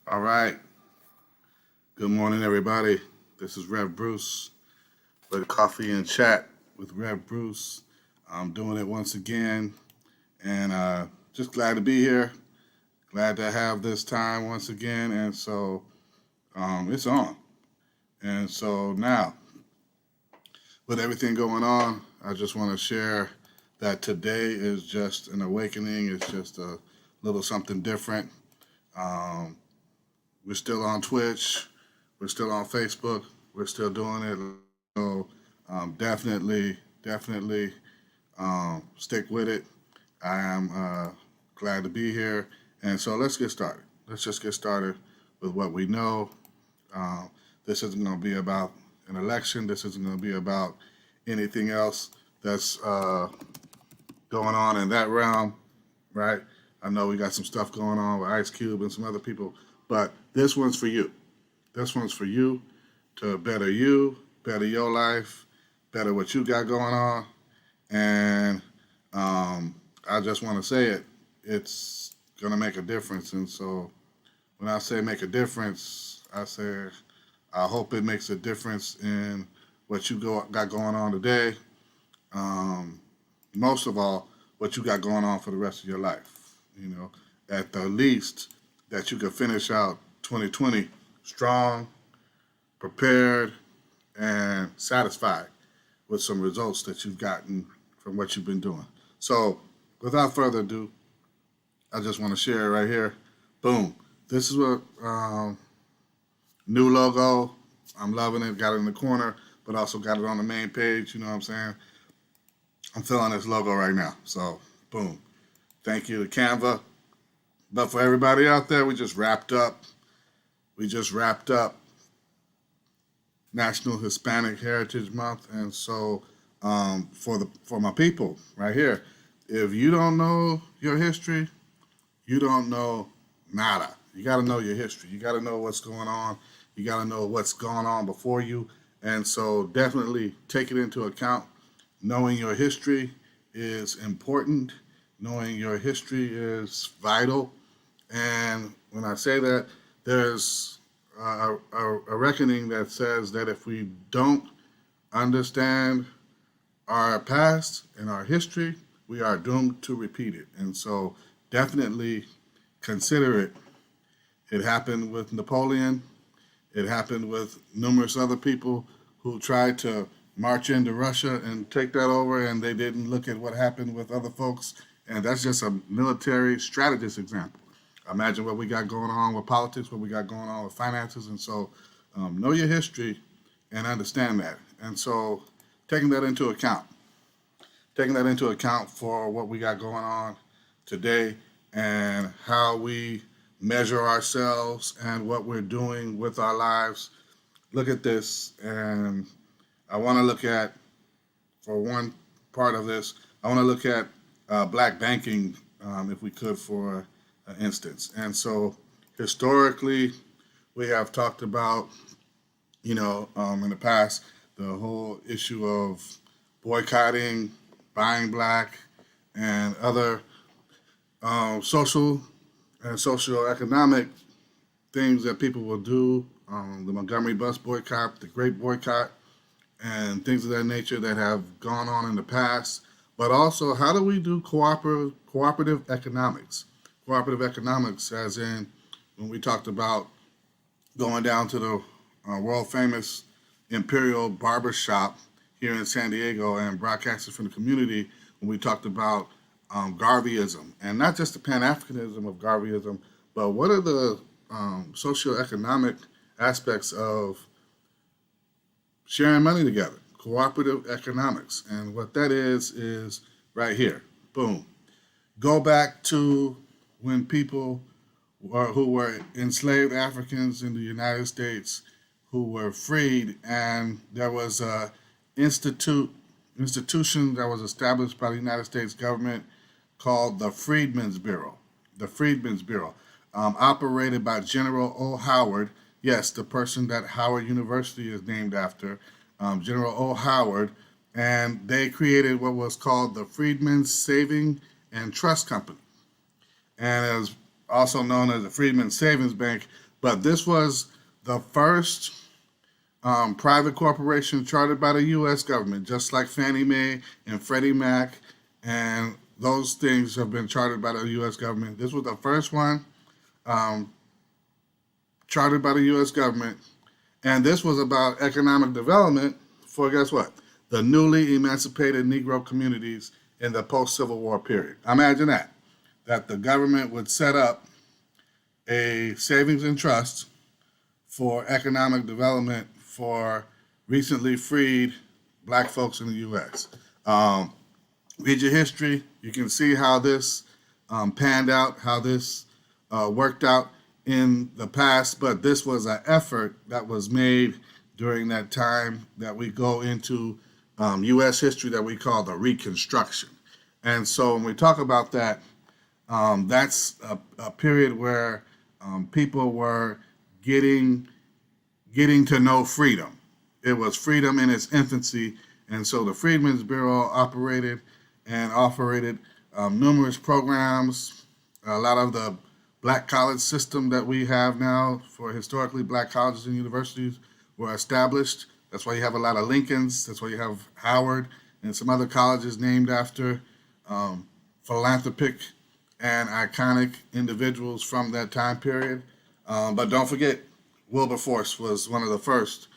All right. Good morning, everybody. This is Rev Bruce with Coffee and Chat with Rev Bruce. I'm doing it once again, and just glad to be here. Glad to have this time once again, and so it's on. And so now, with everything going on, I just want to share that today is just an awakening. It's just a little something different. Um, we're still on Twitch. We're still on Facebook. We're still doing it. So definitely stick with it. I am glad to be here. And so let's get started. Let's just get started with what we know. Um, this isn't going to be about an election. This isn't going to be about anything else that's going on in that realm, right? I know we got some stuff going on with Ice Cube and some other people, but this one's for you. This one's for you to better you, better your life, better what you got going on. And I just want to say it. It's going to make a difference. And so when I say make a difference, I say I hope it makes a difference in what you got going on today. Um, Most of all, what you got going on for the rest of your life. You know, at the least that you could finish out 2020 strong, prepared, and satisfied with some results that you've gotten from what you've been doing. So, without further ado, I just want to share it right here. Boom. This is what new logo. I'm loving it. Got it in the corner, but also got it on the main page. You know what I'm saying? I'm feeling this logo right now. So, boom. Thank you to Canva. But for everybody out there, we just wrapped up. National Hispanic Heritage Month, and so for my people right here, if you don't know your history, you don't know nada. You got to know your history. You got to know what's going on. You got to know what's gone on before you, and so definitely take it into account. Knowing your history is important. Knowing your history is vital. And when I say that, there's a reckoning that says that if we don't understand our past and our history, we are doomed to repeat it. And so definitely consider it. It happened with Napoleon. It happened with numerous other people who tried to march into Russia and take that over, and they didn't look at what happened with other folks. And that's just a military strategist example. Imagine what we got going on with politics, what we got going on with finances. And so know your history and understand that. And so taking that into account for what we got going on today and how we measure ourselves and what we're doing with our lives. Look at this, and I want to look at, for one part of this, I want to look at black banking, if we could, for instance. And so historically, we have talked about, in the past, the whole issue of boycotting, buying black, and other social and socioeconomic things that people will do. The Montgomery bus boycott, the Great Boycott, and things of that nature that have gone on in the past. But also, how do we do cooperative economics? Cooperative economics, as in when we talked about going down to the world famous Imperial Barber Shop here in San Diego and broadcasting from the community, when we talked about Garveyism, and not just the Pan-Africanism of Garveyism, but what are the socioeconomic aspects of sharing money together, cooperative economics. And what that is right here. Boom. Go back to when people who were enslaved Africans in the United States who were freed, and there was a institution that was established by the United States government called the Freedmen's Bureau. The Freedmen's Bureau, operated by General O. Howard. Yes, the person that Howard University is named after, General O. Howard, and they created what was called the Freedmen's Saving and Trust Company, and is also known as the Freedmen's Savings Bank. But this was the first private corporation chartered by the U.S. government, just like Fannie Mae and Freddie Mac, and those things have been chartered by the U.S. government. This was the first one um, chartered by the U.S. government, and this was about economic development for, guess what? The newly emancipated Negro communities in the post-Civil War period. Imagine that the government would set up a savings and trust for economic development for recently freed black folks in the U.S. Read your history. You can see how this panned out, how this worked out in the past, but this was an effort that was made during that time that we go into U.S. history that we call the Reconstruction. And so when we talk about that, that's a period where people were getting to know freedom. It was freedom in its infancy, and so the Freedmen's Bureau operated numerous programs. A lot of the black college system that we have now for historically black colleges and universities were established. That's why you have a lot of Lincolns. That's why you have Howard and some other colleges named after philanthropic and iconic individuals from that time period. But don't forget, Wilberforce was one of the first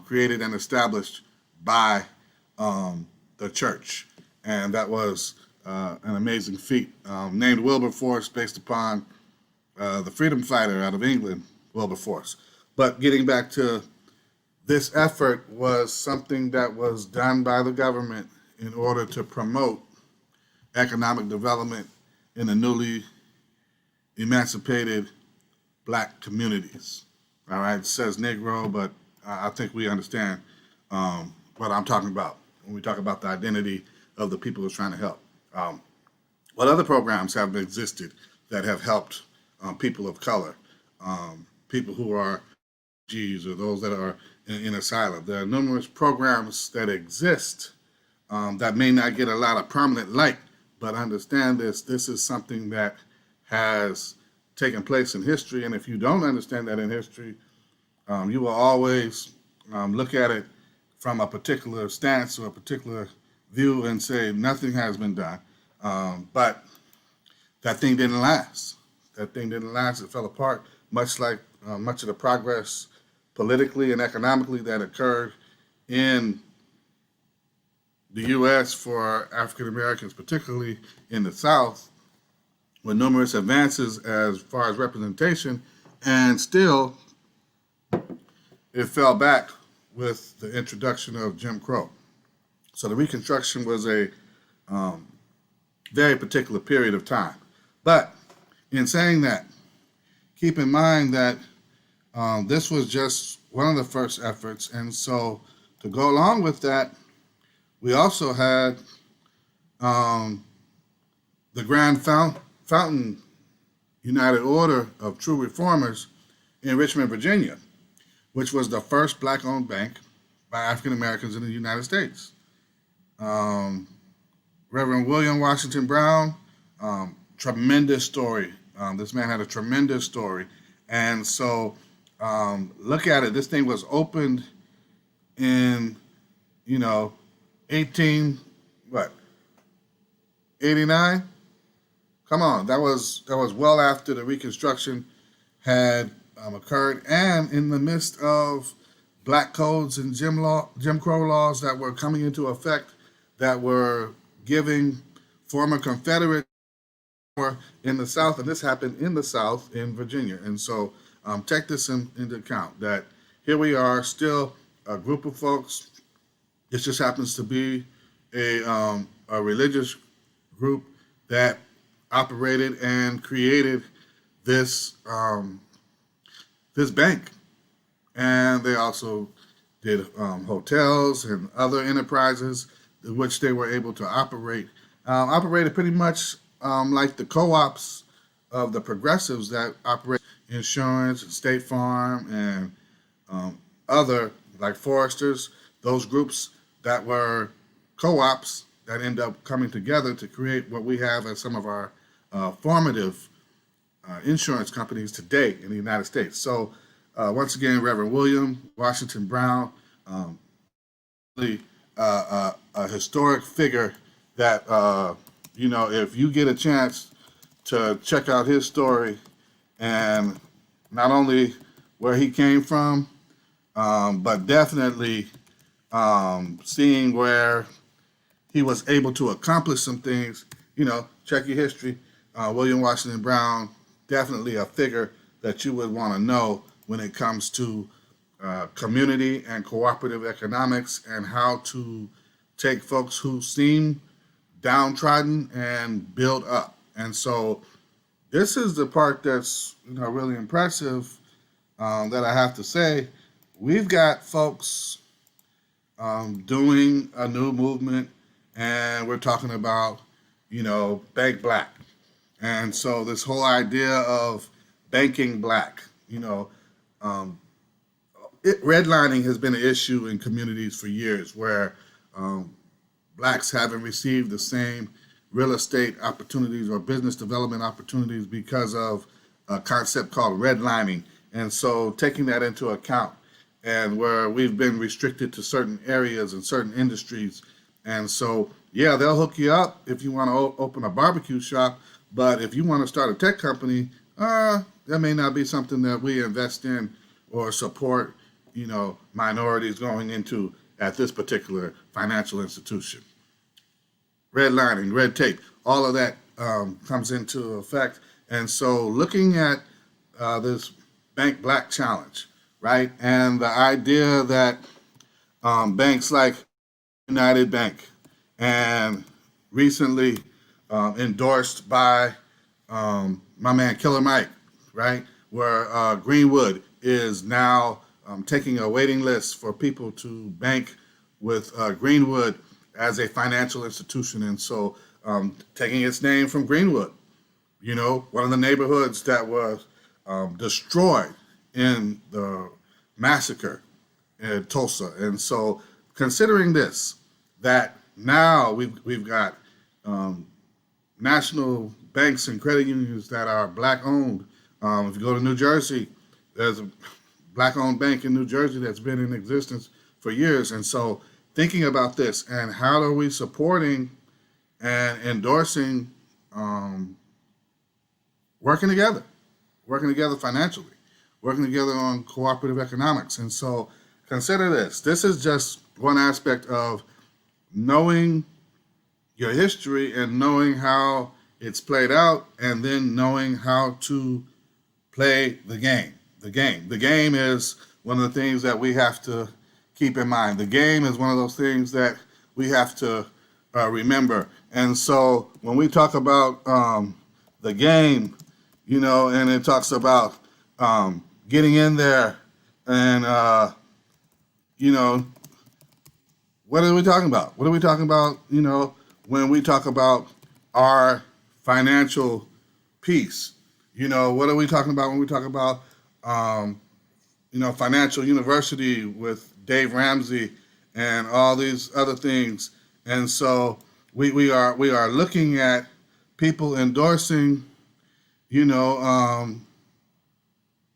created and established by the church. And that was an amazing feat. Named Wilberforce based upon the freedom fighter out of England, Wilberforce. But getting back to this effort was something that was done by the government in order to promote economic development in the newly emancipated black communities. All right, it says Negro, but I think we understand what I'm talking about when we talk about the identity of the people who's trying to help. What other programs have existed that have helped people of color, people who are refugees or those that are in asylum? There are numerous programs that exist that may not get a lot of prominent light, but understand this is something that has taken place in history, and if you don't understand that in history, you will always look at it from a particular stance or a particular view and say nothing has been done. But that thing didn't last. That thing didn't last. It fell apart, much like much of the progress politically and economically that occurred in the U.S. for African Americans, particularly in the South, with numerous advances as far as representation, and still it fell back with the introduction of Jim Crow. So the Reconstruction was a very particular period of time. But in saying that, keep in mind that this was just one of the first efforts, and so to go along with that, we also had the Grand Fountain United Order of True Reformers in Richmond, Virginia, which was the first black-owned bank by African Americans in the United States. Reverend William Washington Brown, tremendous story. This man had a tremendous story. And so look at it. This thing was opened in, 89? Come on, that was well after the Reconstruction had occurred, and in the midst of black codes and Jim Crow laws that were coming into effect, that were giving former Confederate power in the South, and this happened in the South in Virginia. And so take this into account, that here we are, still a group of folks. This just happens to be a religious group that operated and created this this bank, and they also did hotels and other enterprises in which they were able to operate. Operated pretty much like the co-ops of the progressives that operate insurance and State Farm and other, like Foresters, those groups that were co-ops that end up coming together to create what we have as some of our formative insurance companies today in the United States. So once again, Reverend William Washington Brown, um, really, a historic figure that if you get a chance to check out his story and not only where he came from, but definitely seeing where he was able to accomplish some things. Check your history. William Washington Brown, definitely a figure that you would want to know when it comes to community and cooperative economics and how to take folks who seem downtrodden and build up. And so this is the part that's really impressive that I have to say. We've got folks doing a new movement, and we're talking about, bank black. And so this whole idea of banking black, redlining has been an issue in communities for years where blacks haven't received the same real estate opportunities or business development opportunities because of a concept called redlining. And so taking that into account, and where we've been restricted to certain areas and certain industries. And so, yeah, they'll hook you up if you want to open a barbecue shop, but if you want to start a tech company, that may not be something that we invest in or support, minorities going into at this particular financial institution. Redlining, red tape, all of that comes into effect. And so looking at this Bank Black Challenge, right? And the idea that banks like United Bank and recently endorsed by my man Killer Mike, right? Where Greenwood is now taking a waiting list for people to bank with Greenwood as a financial institution. And so taking its name from Greenwood, one of the neighborhoods that was destroyed in the massacre in Tulsa. And so considering this, that now we've got national banks and credit unions that are black owned. If you go to New Jersey, there's a black owned bank in New Jersey that's been in existence for years. And so thinking about this and how are we supporting and endorsing working together financially, working together on cooperative economics. And so consider this. This is just one aspect of knowing your history and knowing how it's played out, and then knowing how to play the game. The game is one of the things that we have to keep in mind. The game is one of those things that we have to remember. And so when we talk about the game, and it talks about getting in there and, what are we talking about? What are we talking about, when we talk about our financial piece? What are we talking about when we talk about, financial university with Dave Ramsey and all these other things? And so we are looking at people endorsing,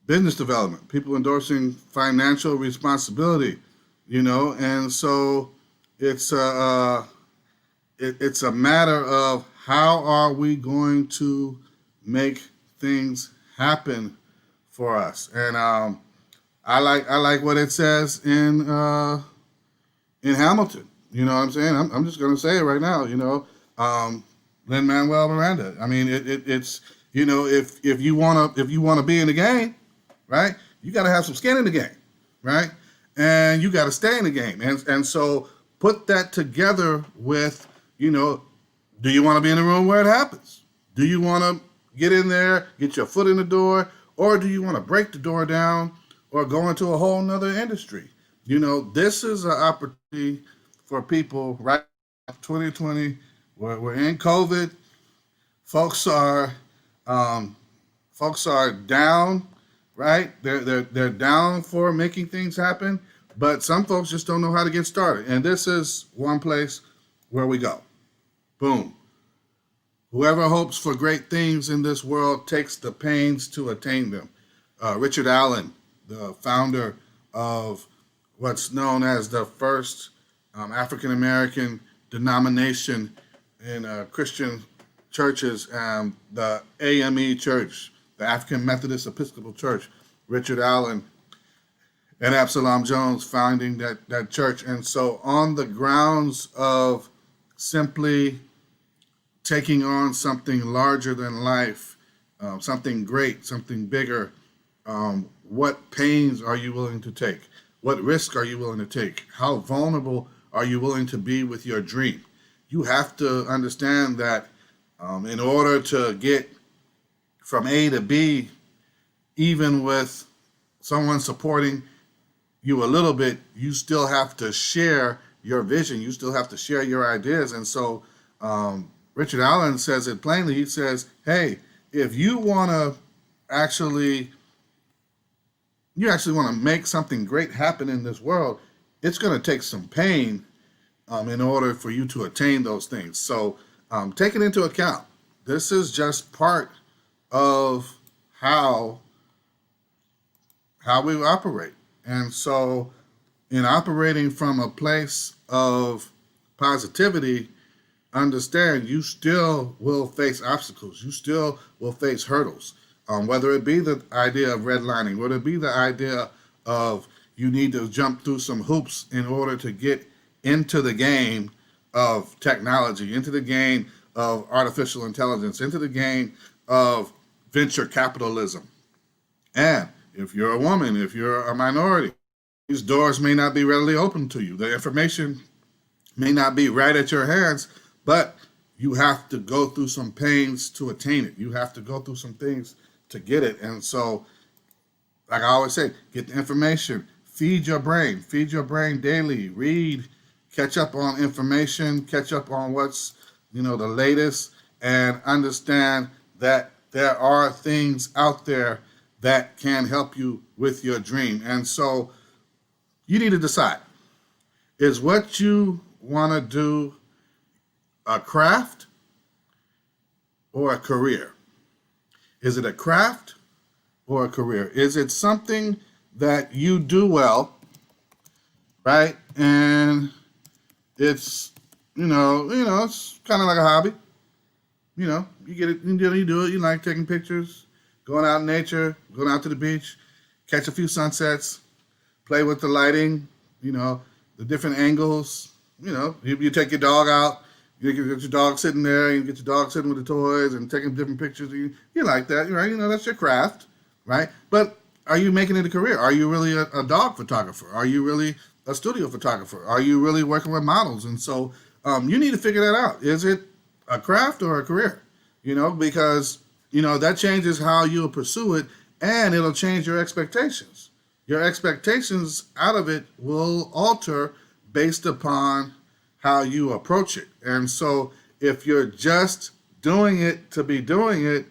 business development, people endorsing financial responsibility, and so it's a matter of how are we going to make things happen for us. And I like what it says in Hamilton. You know what I'm saying? I'm just going to say it right now. Lin-Manuel Miranda. I mean, it's if you want to be in the game, right? You got to have some skin in the game, right? And you got to stay in the game. And so put that together with, do you want to be in the room where it happens? Do you want to get in there, get your foot in the door, or do you want to break the door down or go into a whole nother industry? This is an opportunity for people right now, 2020, we're in COVID. Folks are down, right? They're down for making things happen, but some folks just don't know how to get started. And this is one place where we go. Boom. Whoever hopes for great things in this world takes the pains to attain them. Richard Allen, the founder of what's known as the first African American denomination in Christian churches, the AME Church, the African Methodist Episcopal Church. Richard Allen and Absalom Jones founding that church. And so, on the grounds of simply taking on something larger than life, something great, something bigger, what pains are you willing to take? What risk are you willing to take? How vulnerable are you willing to be with your dream? You have to understand that in order to get from A to B, even with someone supporting you a little bit, you still have to share your vision. You still have to share your ideas. And so Richard Allen says it plainly. He says, hey, if you want to actually want to make something great happen in this world, it's going to take some pain in order for you to attain those things. So take it into account. This is just part of how we operate. And so in operating from a place of positivity, understand you still will face obstacles. You still will face hurdles. Whether it be the idea of redlining, whether it be the idea of you need to jump through some hoops in order to get into the game of technology, into the game of artificial intelligence, into the game of venture capitalism. And if you're a woman, if you're a minority, these doors may not be readily open to you. The information may not be right at your hands, but you have to go through some pains to attain it. You have to go through some things to get it. And so, like I always say, get the information, feed your brain daily, read, catch up on information, catch up on what's, the latest, and understand that there are things out there that can help you with your dream. And so you need to decide, is what you want to do a craft or a career? Is it a craft or a career? Is it something that you do well, right? And it's, it's kind of like a hobby. You get it, you do it. You like taking pictures, going out in nature, going out to the beach, catch a few sunsets, play with the lighting, the different angles. You take your dog out, you get your dog sitting there, you get your dog sitting with the toys and taking different pictures. You like that, right? That's your craft, right? But are you making it a career? Are you really a dog photographer? Are you really a studio photographer? Are you really working with models? And so you need to figure that out. Is it a craft or a career? Because, that changes how you'll pursue it, and it'll change your expectations. Your expectations out of it will alter based upon how you approach it. And so if you're just doing it to be doing it,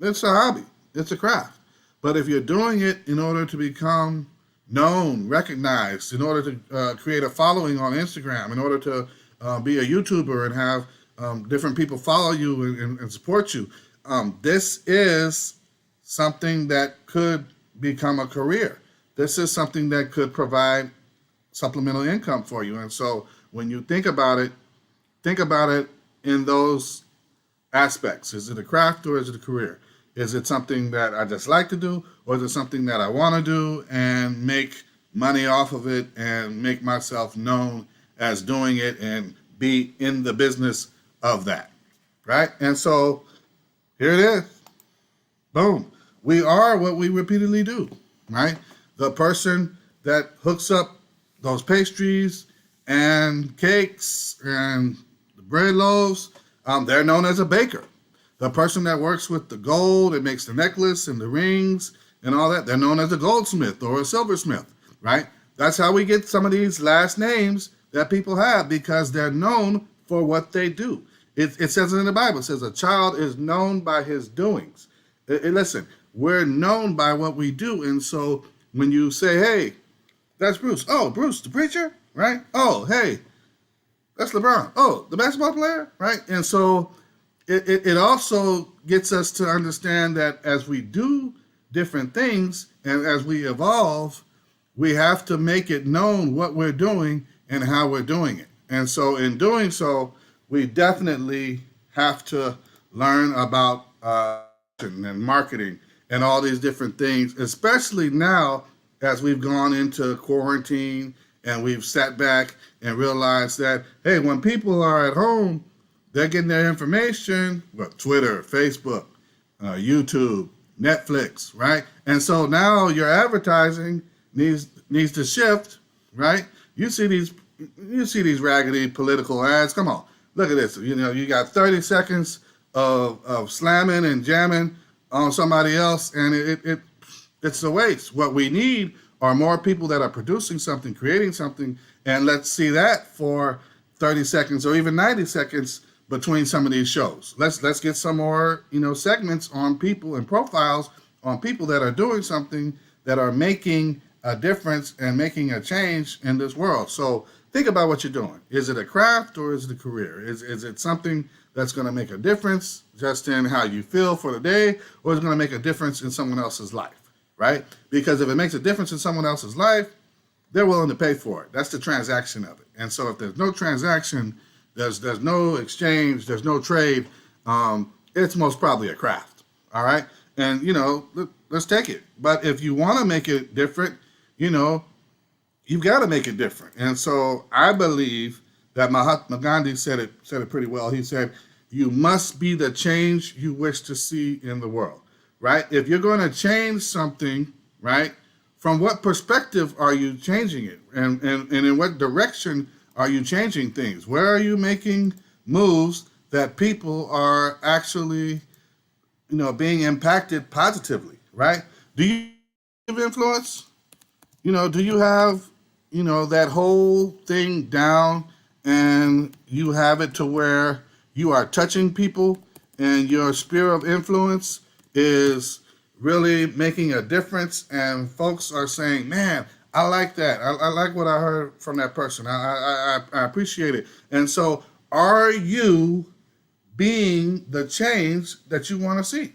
it's a hobby. It's a craft. But if you're doing it in order to become known, recognized, in order to create a following on Instagram, in order to be a YouTuber and have different people follow you and support you, this is something that could become a career. This is something that could provide supplemental income for you. And so when you think about it in those aspects. Is it a craft or is it a career? Is it something that I just like to do, or is it something that I want to do and make money off of it and make myself known as doing it and be in the business of that, right? And so here it is. Boom. We are what we repeatedly do, right? The person that hooks up those pastries and cakes and the bread loaves, they're known as a baker. The person that works with the gold and makes the necklace and the rings and all that, they're known as a goldsmith or a silversmith, right? That's how we get some of these last names that people have, because they're known for what they do. It says it in the Bible. It says a child is known by his doings. Listen, we're known by what we do. And so when you say, hey, that's Bruce. Oh, Bruce, the preacher, right? Oh, hey, That's LeBron. Oh, the basketball player, right? And so it also gets us to understand that as we do different things and as we evolve, we have to make it known what we're doing and how we're doing it. And so in doing so, we definitely have to learn about and marketing and all these different things, especially now as we've gone into quarantine and we've sat back and realized that, hey, when people are at home, they're getting their information, what, Twitter, Facebook, YouTube, Netflix, right? And so now your advertising needs to shift, right? You see these raggedy political ads. Come on, look at this. You know, you got 30 seconds of slamming and jamming on somebody else, and it's a waste. What we need are more people that are producing something, creating something, and let's see that for 30 seconds or even 90 seconds between some of these shows. Let's get some more, segments on people and profiles on people that are doing something, that are making a difference and making a change in this world. So think about what you're doing. Is it a craft or is it a career? Is it something that's going to make a difference just in how you feel for the day, or is it going to make a difference in someone else's life, right? Because if it makes a difference in someone else's life, they're willing to pay for it. That's the transaction of it. And so if there's no transaction, there's no exchange, there's no trade, it's most probably a craft, all right? And, let's take it. But if you want to make it different, you've got to make it different. And so I believe that Mahatma Gandhi said it pretty well. He said, you must be the change you wish to see in the world, right? If you're going to change something, right, from what perspective are you changing it? And in what direction are you changing things? Where are you making moves that people are actually, being impacted positively, right? Do you have influence? Do you have, that whole thing down and you have it to where you are touching people and your sphere of influence is really making a difference and folks are saying, man, I like that. I like what I heard from that person. I appreciate it. And so are you being the change that you want to see,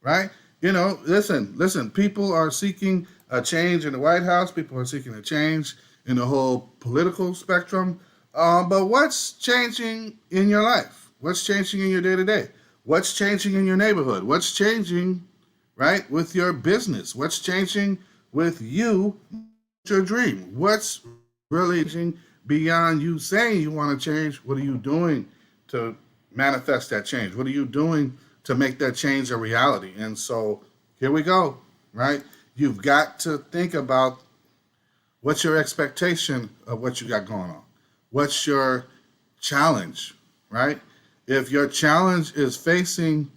right? Listen, people are seeking a change in the White House. People are seeking a change in the whole political spectrum. But what's changing in your life? What's changing in your day-to-day? What's changing in your neighborhood? What's changing, right, with your business? What's changing with you, your dream? What's really changing beyond you saying you want to change? What are you doing to manifest that change? What are you doing to make that change a reality? And so here we go, right? You've got to think about what's your expectation of what you got going on. What's your challenge, right? If your challenge is facing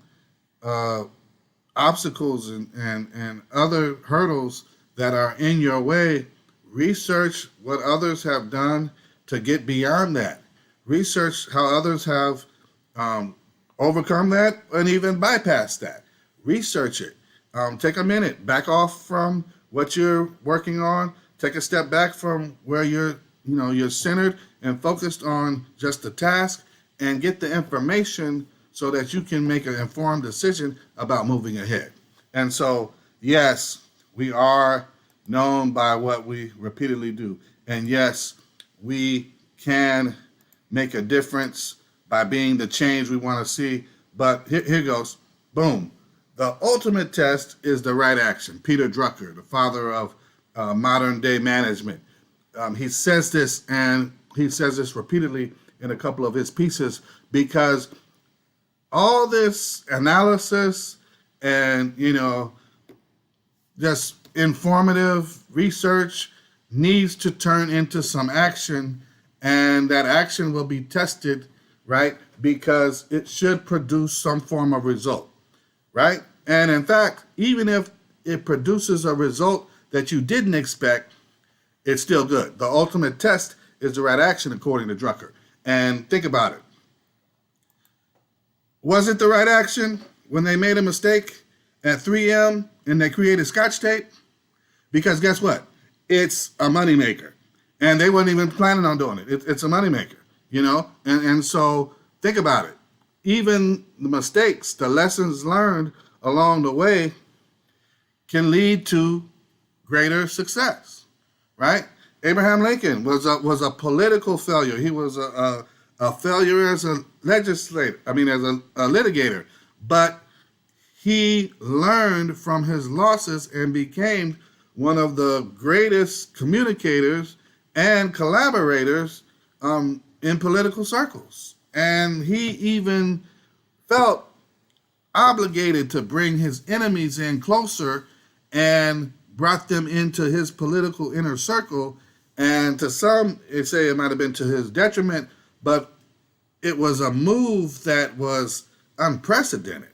obstacles and other hurdles that are in your way, research what others have done to get beyond that. Research how others have overcome that and even bypassed that. Research it. Take a minute, back off from what you're working on. Take a step back from where you're centered and focused on just the task and get the information so that you can make an informed decision about moving ahead. And so, yes, we are known by what we repeatedly do. And yes, we can make a difference by being the change we want to see. But here goes. Boom. The ultimate test is the right action. Peter Drucker, the father of modern day management, he says this, and he says this repeatedly in a couple of his pieces, because all this analysis and, just informative research needs to turn into some action, and that action will be tested, right? Because it should produce some form of result, right? And in fact, even if it produces a result that you didn't expect, it's still good. The ultimate test is the right action, according to Drucker. And think about it. Was it the right action when they made a mistake at 3M and they created Scotch tape? Because guess what? It's a moneymaker. And they weren't even planning on doing it. It's a moneymaker. And so think about it. Even the mistakes, the lessons learned along the way can lead to greater success, right? Abraham Lincoln was a political failure. He was a failure as a legislator, as a litigator. But he learned from his losses and became one of the greatest communicators and collaborators in political circles. And he even felt obligated to bring his enemies in closer and brought them into his political inner circle. And to some, they say it might have been to his detriment, but it was a move that was unprecedented.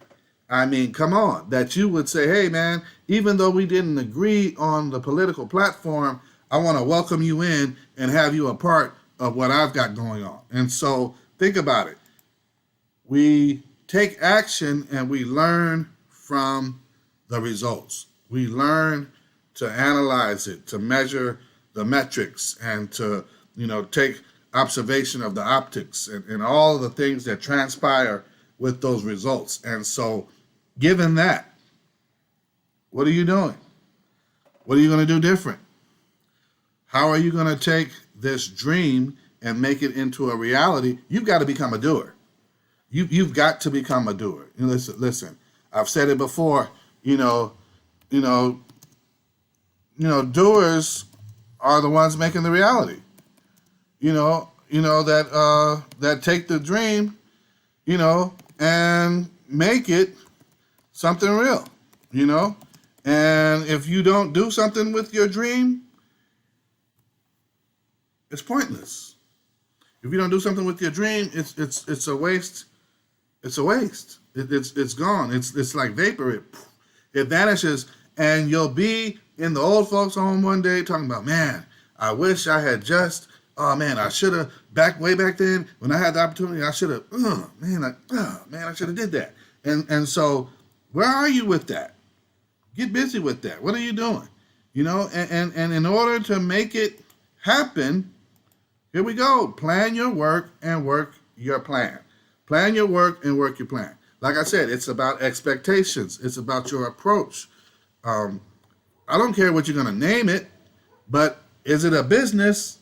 Come on, that you would say, hey, man, even though we didn't agree on the political platform, I want to welcome you in and have you a part of what I've got going on. And so think about it. We take action and we learn from the results. We learn to analyze it, to measure the metrics, and to, take observation of the optics and all of the things that transpire with those results. And so given that, what are you doing? What are you going to do different? How are you going to take this dream and make it into a reality? You've got to become a doer. You've got to become a doer. Listen. I've said it before. Doers are the ones making the reality. That take the dream, and make it something real. And if you don't do something with your dream, it's pointless. If you don't do something with your dream, it's a waste. It's a waste. It's gone. It's like vapor. It vanishes, and you'll be in the old folks' home one day talking about, man, I wish I had I should have way back then when I had the opportunity. I should have. I should have did that. And so, where are you with that? Get busy with that. What are you doing? And in order to make it happen, here we go. Plan your work and work your plan. Plan your work and work your plan. Like I said, it's about expectations. It's about your approach. I don't care what you're going to name it, but is it a business?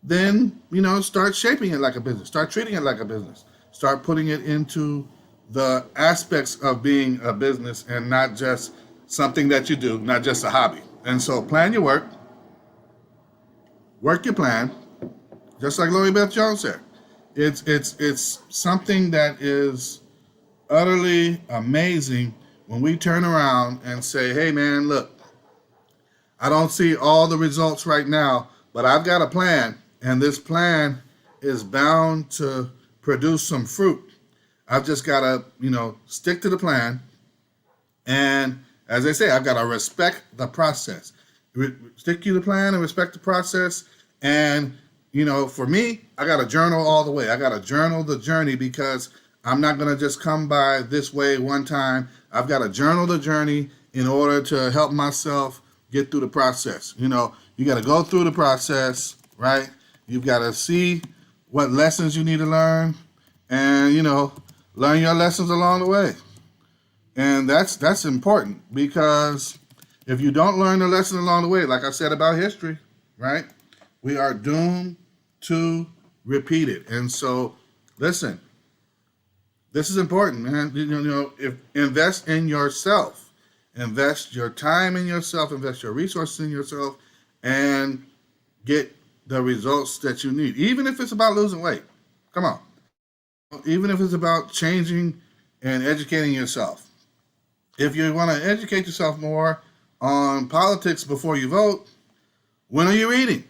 Then, start shaping it like a business. Start treating it like a business. Start putting it into the aspects of being a business and not just something that you do, not just a hobby. And so plan your work, work your plan, just like Lori Beth Jones said. It's something that is utterly amazing when we turn around and say, hey, man, look, I don't see all the results right now, but I've got a plan, and this plan is bound to produce some fruit. I've just got to, stick to the plan. And as I say, I've got to respect the process. Stick to the plan and respect the process. And, for me, I got to journal all the way. I got to journal the journey because I'm not going to just come by this way one time. I've got to journal the journey in order to help myself get through the process. You got to go through the process, right? You've got to see what lessons you need to learn and, learn your lessons along the way. And that's important because if you don't learn the lesson along the way, like I said about history, right, we are doomed to repeat it. And so, listen, this is important, man. If invest in yourself, invest your time in yourself, invest your resources in yourself, and get the results that you need. Even if it's about losing weight, come on. Even if it's about changing and educating yourself. If you want to educate yourself more on politics before you vote, when are you reading?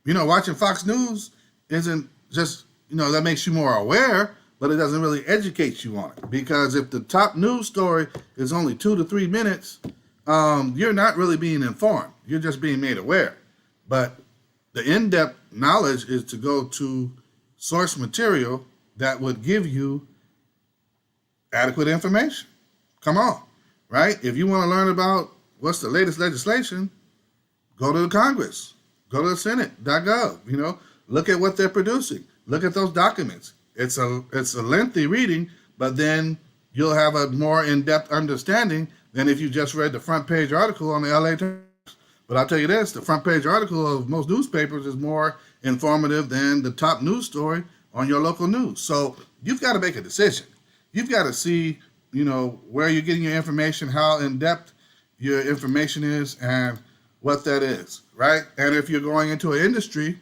Watching Fox News isn't just, that makes you more aware, but it doesn't really educate you on it. Because if the top news story is only 2 to 3 minutes, you're not really being informed. You're just being made aware. But the in-depth knowledge is to go to source material that would give you adequate information. Come on, right? If you want to learn about what's the latest legislation, go to the Congress, go to the Senate.gov, Look at what they're producing. Look at those documents. It's a lengthy reading, but then you'll have a more in-depth understanding than if you just read the front page article on the LA Times. But I'll tell you this, the front page article of most newspapers is more informative than the top news story on your local news. So you've got to make a decision. You've got to see, where you're getting your information, how in-depth your information is, and what that is, right? And if you're going into an industry,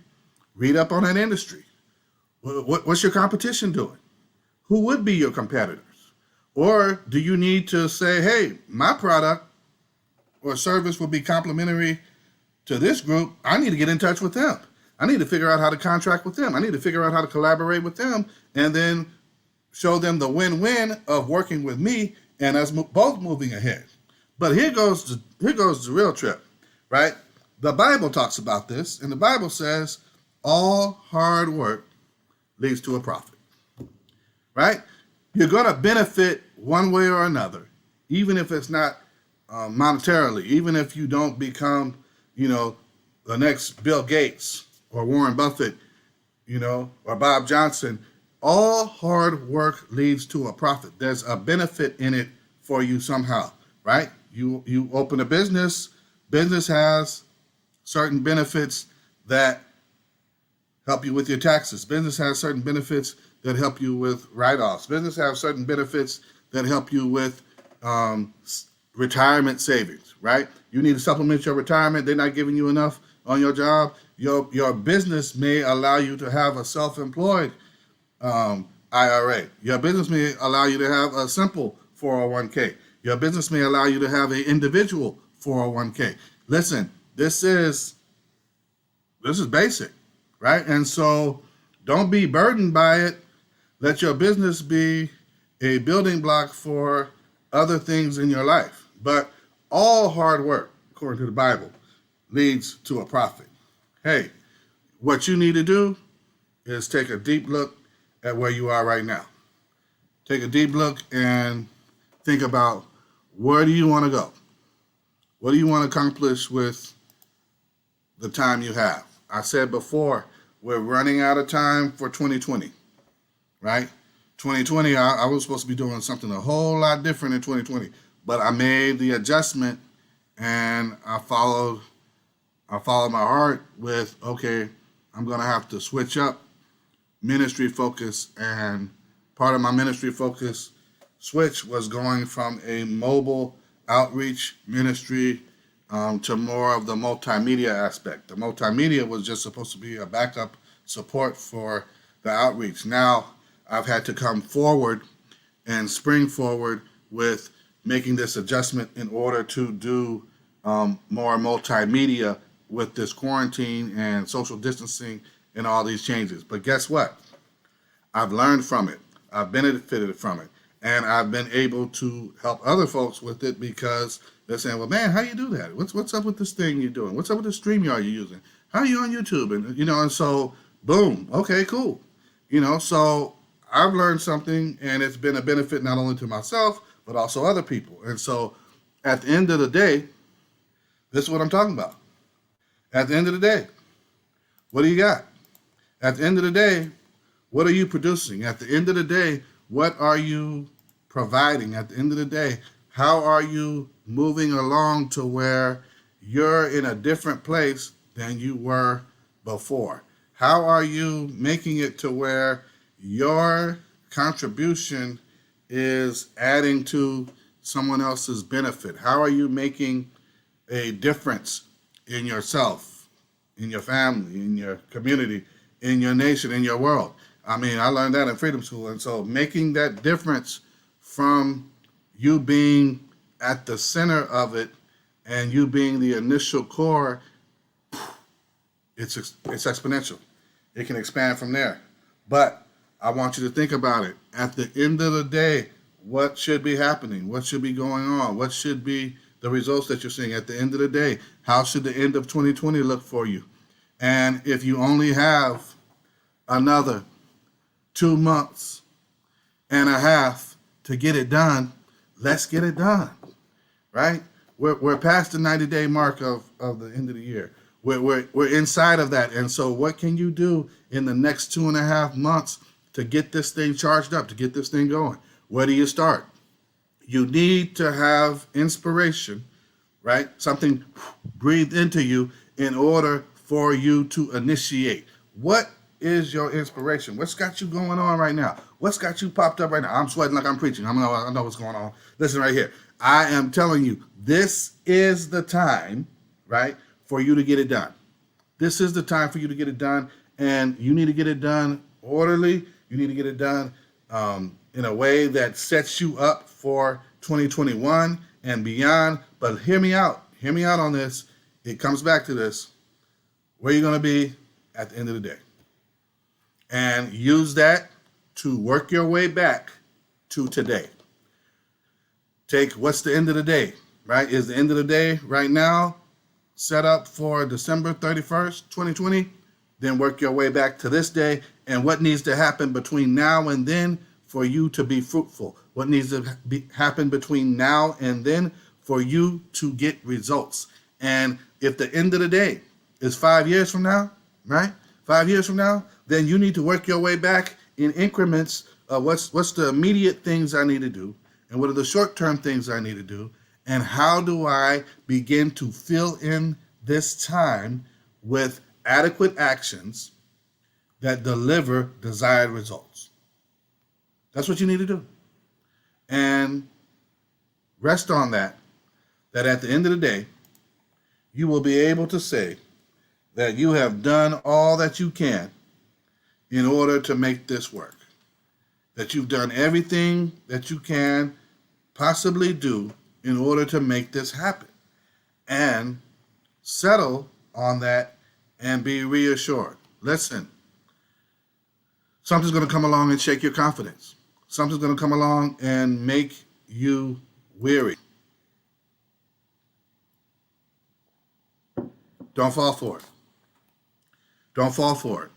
read up on that industry. What's your competition doing? Who would be your competitors? Or do you need to say, hey, my product or service will be complementary to this group. I need to get in touch with them. I need to figure out how to contract with them. I need to figure out how to collaborate with them and then show them the win-win of working with me and us both moving ahead. But here goes the real trip, right? The Bible talks about this, and the Bible says all hard work leads to a profit, right? You're going to benefit one way or another, even if it's not monetarily, even if you don't become, the next Bill Gates or Warren Buffett, or Bob Johnson. All hard work leads to a profit. There's a benefit in it for you somehow, right? You open a business. Business has certain benefits that help you with your taxes. Business has certain benefits that help you with write-offs. Business has certain benefits that help you with retirement savings, right? You need to supplement your retirement. They're not giving you enough on your job. Your business may allow you to have a self-employed IRA. Your business may allow you to have a simple 401k. Your business may allow you to have an individual 401k. Listen, this is basic, right? And so don't be burdened by it. Let your business be a building block for other things in your life. But all hard work, according to the Bible, leads to a profit. Hey, what you need to do is take a deep look at where you are right now. Take a deep look and think about, where do you want to go? What do you want to accomplish with the time you have? I said before, we're running out of time for 2020, right? 2020, I was supposed to be doing something a whole lot different in 2020, but I made the adjustment and I followed my heart with, okay, I'm going to have to switch up ministry focus. And part of my ministry focus switch was going from a mobile outreach ministry to more of the multimedia aspect. The multimedia was just supposed to be a backup support for the outreach. Now I've had to come forward and spring forward with making this adjustment in order to do more multimedia with this quarantine and social distancing and all these changes. But guess what? I've learned from it. I've benefited from it. And I've been able to help other folks with it because they're saying, well, man, how do you do that? What's up with this thing you're doing? What's up with the StreamYard you're using? How are you on YouTube? And, and so, boom, okay, cool. So I've learned something, and it's been a benefit not only to myself, but also other people. And so at the end of the day, this is what I'm talking about. At the end of the day, what do you got? At the end of the day, what are you producing? At the end of the day, what are you providing? At the end of the day, how are you moving along to where you're in a different place than you were before? How are you making it to where your contribution is adding to someone else's benefit? How are you making a difference in yourself, in your family, in your community, in your nation, in your world? I mean, I learned that in Freedom School. And so making that difference from you being at the center of it and you being the initial core, it's exponential. It can expand from there. But I want you to think about it. At the end of the day, what should be happening? What should be going on? What should be the results that you're seeing? At the end of the day, how should the end of 2020 look for you? And if you only have another 2 months and a half to get it done, let's get it done, right? We're past the 90-day mark of the end of the year. We're inside of that. And so what can you do in the next 2.5 months to get this thing charged up, to get this thing going? Where do you start? You need to have inspiration, right? Something breathed into you in order for you to initiate. What is your inspiration? What's got you going on right now? What's got you popped up right now? I'm sweating like I'm preaching. I know what's going on. Listen right here. I am telling you, this is the time, right, for you to get it done. This is the time for you to get it done, and you need to get it done orderly. You need to get it done in a way that sets you up for 2021 and beyond. But hear me out. Hear me out on this. It comes back to this. Where you're going to be at the end of the day. And use that to work your way back to today. Take what's the end of the day, right? Is the end of the day right now set up for December 31st, 2020? Then work your way back to this day and what needs to happen between now and then for you to be fruitful. What needs to happen between now and then for you to get results. And if the end of the day is 5 years from now, right? 5 years from now, then you need to work your way back in increments of what's the immediate things I need to do and what are the short-term things I need to do and how do I begin to fill in this time with adequate actions that deliver desired results. That's what you need to do. And rest on that at the end of the day, you will be able to say that you have done all that you can in order to make this work. That you've done everything that you can possibly do in order to make this happen. And settle on that and be reassured. Listen, something's going to come along and shake your confidence. Something's going to come along and make you weary. Don't fall for it. Don't fall for it.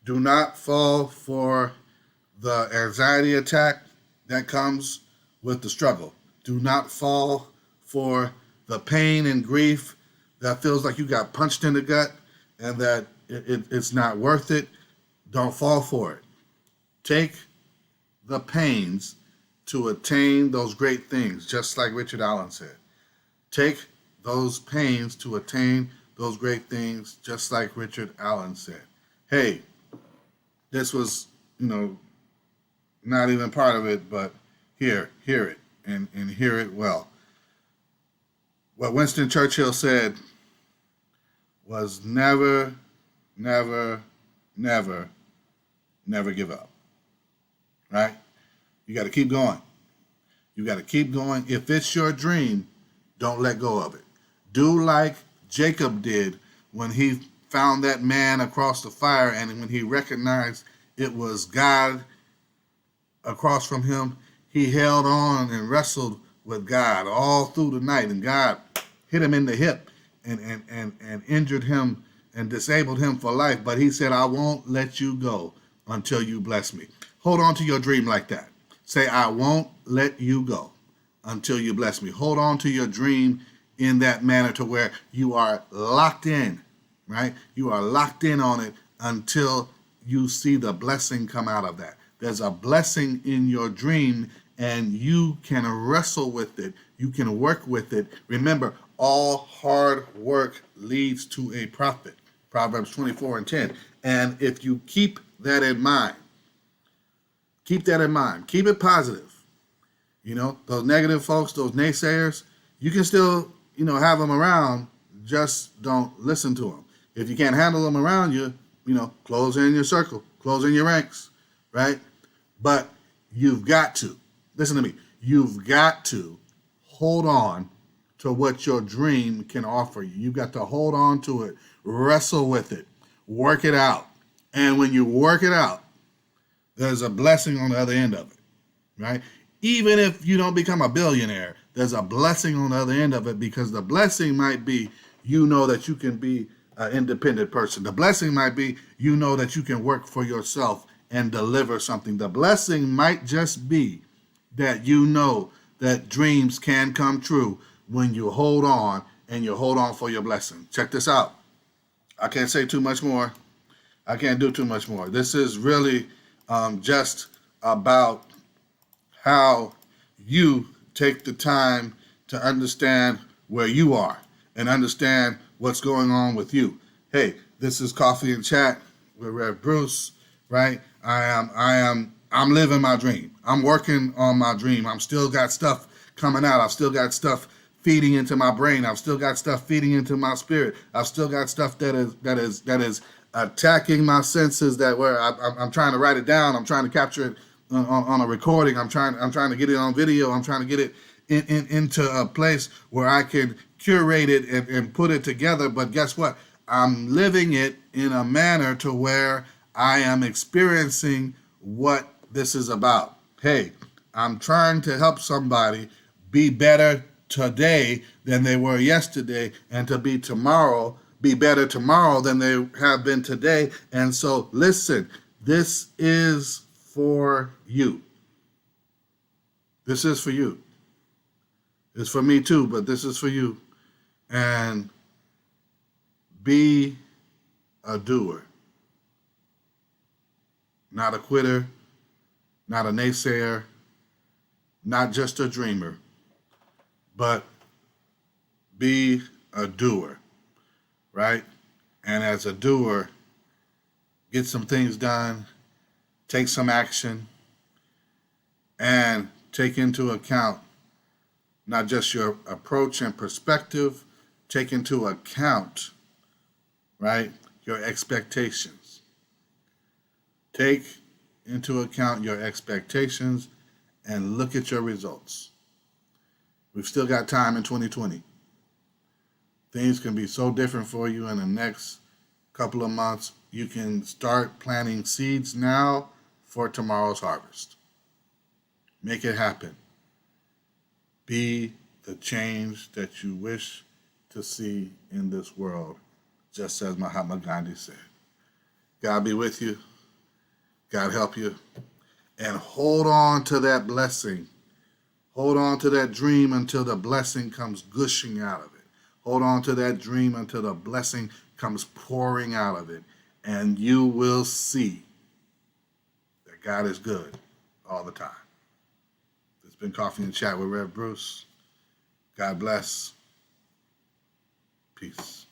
Do not fall for the anxiety attack that comes with the struggle. Do not fall for the pain and grief that feels like you got punched in the gut and that it's not worth it. Don't fall for it. Take the pains to attain those great things, just like Richard Allen said. Take those pains to attain those great things, just like Richard Allen said. Hey, this was, not even part of it, but hear it and hear it well. What Winston Churchill said was never, never, never, never give up. Right? You got to keep going. You got to keep going. If it's your dream, don't let go of it. Do like Jacob did when he found that man across the fire and when he recognized it was God across from him, he held on and wrestled with God all through the night, and God hit him in the hip and injured him and disabled him for life. But he said, I won't let you go until you bless me. Hold on to your dream like that. Say, I won't let you go until you bless me. Hold on to your dream in that manner to where you are locked in, right? You are locked in on it until you see the blessing come out of that. There's a blessing in your dream and you can wrestle with it. You can work with it. Remember, all hard work leads to a profit. Proverbs 24:10. And if you keep that in mind, keep it positive. Those negative folks, those naysayers, you can still, have them around, just don't listen to them. If you can't handle them around you, close in your circle, close in your ranks, right? But you've got to, listen to me, you've got to hold on to what your dream can offer you. You've got to hold on to it, wrestle with it, work it out. And when you work it out, there's a blessing on the other end of it, right? Even if you don't become a billionaire, there's a blessing on the other end of it, because the blessing might be, that you can be an independent person. The blessing might be, that you can work for yourself and deliver something. The blessing might just be that that dreams can come true when you hold on and you hold on for your blessing. Check this out. I can't say too much more. I can't do too much more. This is really just about how you take the time to understand where you are and understand what's going on with you. Hey, this is Coffee and Chat with Rev Bruce, right? I'm living my dream. I'm working on my dream. I'm still got stuff coming out. I've still got stuff feeding into my brain. I've still got stuff feeding into my spirit. I've still got stuff that is attacking my senses, that where I'm trying to write it down. I'm trying to capture it on a recording. I'm trying to get it on video. I'm trying to get it into a place where I can curate it and put it together. But guess what? I'm living it in a manner to where I am experiencing what this is about. Hey, I'm trying to help somebody be better today than they were yesterday, and to be better tomorrow than they have been today. And so listen, this is for you. This is for you. It's for me too, but this is for you. And be a doer, not a quitter, not a naysayer, not just a dreamer, but be a doer, right? And as a doer, get some things done, take some action, and take into account not just your approach and perspective, take into account, right, your expectations. Take into account your expectations and look at your results. We've still got time in 2020. Things can be so different for you in the next couple of months. You can start planting seeds now for tomorrow's harvest. Make it happen. Be the change that you wish to see in this world, just as Mahatma Gandhi said. God be with you. God help you. And hold on to that blessing. Hold on to that dream until the blessing comes gushing out of it. Hold on to that dream until the blessing comes pouring out of it. And you will see that God is good all the time. It's been Coffee and Chat with Rev Bruce. God bless. Peace.